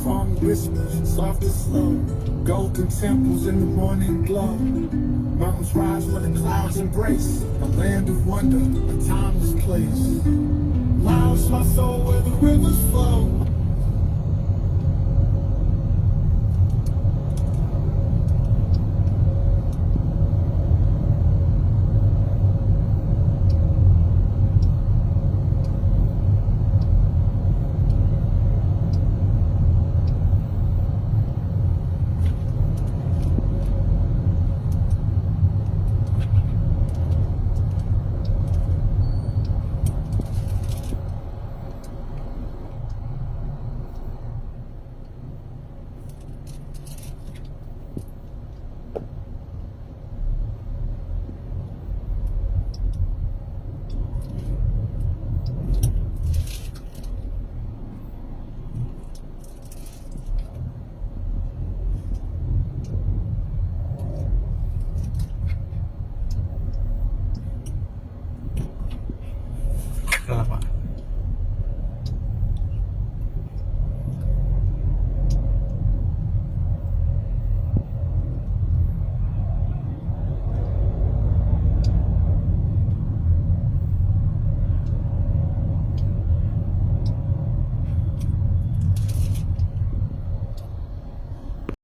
calm whisper, soft and slow. Golden temples in the morning glow. Mountains rise when the clouds embrace. A land of wonder, a timeless place. Loud's my soul where the rivers flow.